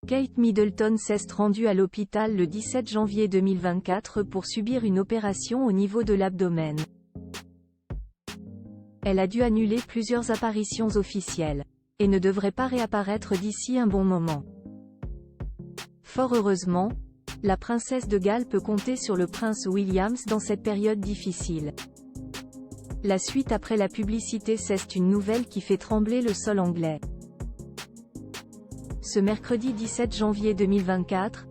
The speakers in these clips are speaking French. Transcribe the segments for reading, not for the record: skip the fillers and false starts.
Kate Middleton s'est rendue à l'hôpital le 17 janvier 2024 pour subir une opération au niveau de l'abdomen. Elle a dû annuler plusieurs apparitions officielles, et ne devrait pas réapparaître d'ici un bon moment. Fort heureusement, la princesse de Galles peut compter sur le prince William dans cette période difficile. La suite après la publicité, c'est une nouvelle qui fait trembler le sol anglais. Ce mercredi 17 janvier 2024,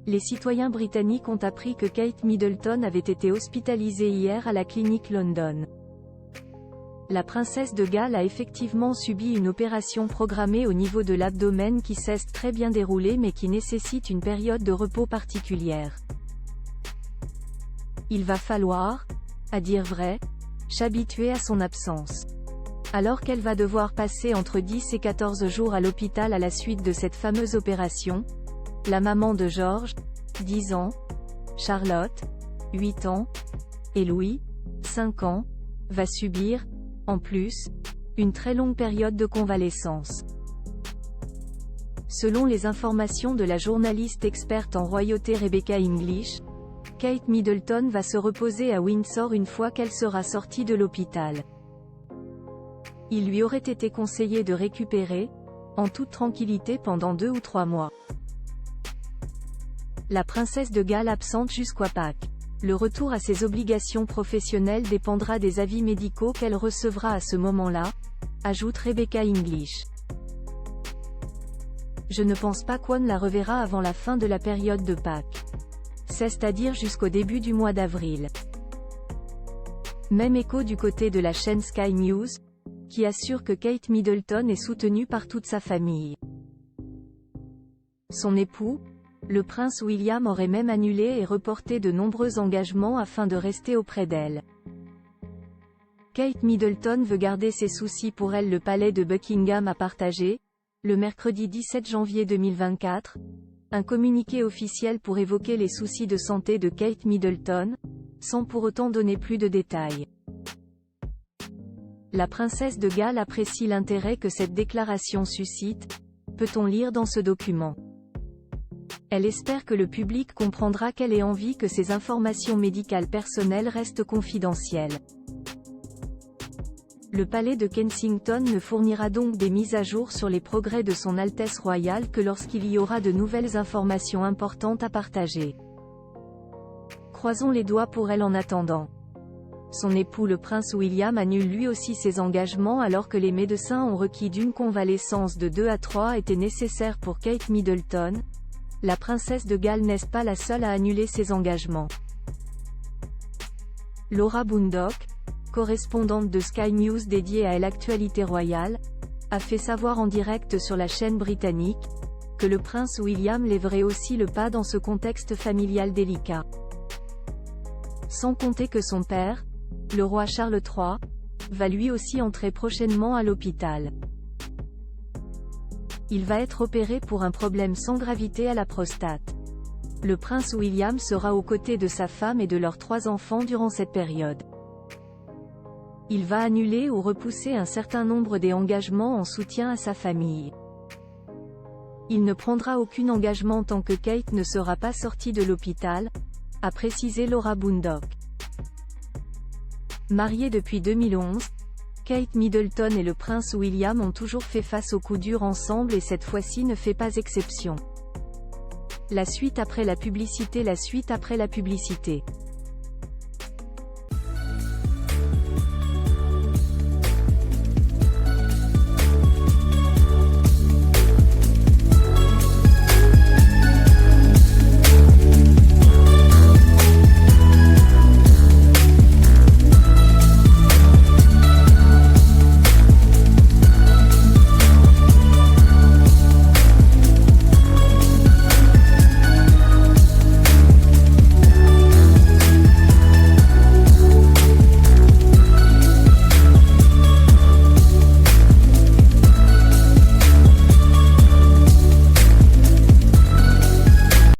les citoyens britanniques ont appris que Kate Middleton avait été hospitalisée hier à la clinique London. La princesse de Galles a effectivement subi une opération programmée au niveau de l'abdomen qui s'est très bien déroulée mais qui nécessite une période de repos particulière. Il va falloir, à dire vrai, s'habituer à son absence. Alors qu'elle va devoir passer entre 10 et 14 jours à l'hôpital à la suite de cette fameuse opération, la maman de George, 10 ans, Charlotte, 8 ans, et Louis, 5 ans, va subir, en plus, une très longue période de convalescence. Selon les informations de la journaliste experte en royauté Rebecca English, Kate Middleton va se reposer à Windsor une fois qu'elle sera sortie de l'hôpital. Il lui aurait été conseillé de récupérer, en toute tranquillité pendant 2 ou 3 mois. La princesse de Galles absente jusqu'à Pâques. Le retour à ses obligations professionnelles dépendra des avis médicaux qu'elle recevra à ce moment-là, ajoute Rebecca English. Je ne pense pas qu'on la reverra avant la fin de la période de Pâques. C'est-à-dire jusqu'au début du mois d'avril. Même écho du côté de la chaîne Sky News, qui assure que Kate Middleton est soutenue par toute sa famille. Son époux, le prince William, aurait même annulé et reporté de nombreux engagements afin de rester auprès d'elle. Kate Middleton veut garder ses soucis pour elle. Le palais de Buckingham a partagé, le mercredi 17 janvier 2024, un communiqué officiel pour évoquer les soucis de santé de Kate Middleton, sans pour autant donner plus de détails. La princesse de Galles apprécie l'intérêt que cette déclaration suscite, peut-on lire dans ce document. Elle espère que le public comprendra qu'elle ait envie que ses informations médicales personnelles restent confidentielles. Le palais de Kensington ne fournira donc des mises à jour sur les progrès de son Altesse royale que lorsqu'il y aura de nouvelles informations importantes à partager. Croisons les doigts pour elle en attendant. Son époux le prince William annule lui aussi ses engagements alors que les médecins ont requis d'une convalescence de 2 à 3 était nécessaire pour Kate Middleton. La princesse de Galles n'est pas la seule à annuler ses engagements. Laura Bundock, correspondante de Sky News dédiée à l'actualité royale, a fait savoir en direct sur la chaîne britannique, que le prince William lèverait aussi le pas dans ce contexte familial délicat. Sans compter que son père, le roi Charles III, va lui aussi entrer prochainement à l'hôpital. Il va être opéré pour un problème sans gravité à la prostate. Le prince William sera aux côtés de sa femme et de leurs 3 enfants durant cette période. Il va annuler ou repousser un certain nombre des engagements en soutien à sa famille. Il ne prendra aucun engagement tant que Kate ne sera pas sortie de l'hôpital, a précisé Laura Bundock. Mariée depuis 2011, Kate Middleton et le prince William ont toujours fait face aux coups durs ensemble et cette fois-ci ne fait pas exception. La suite après la publicité.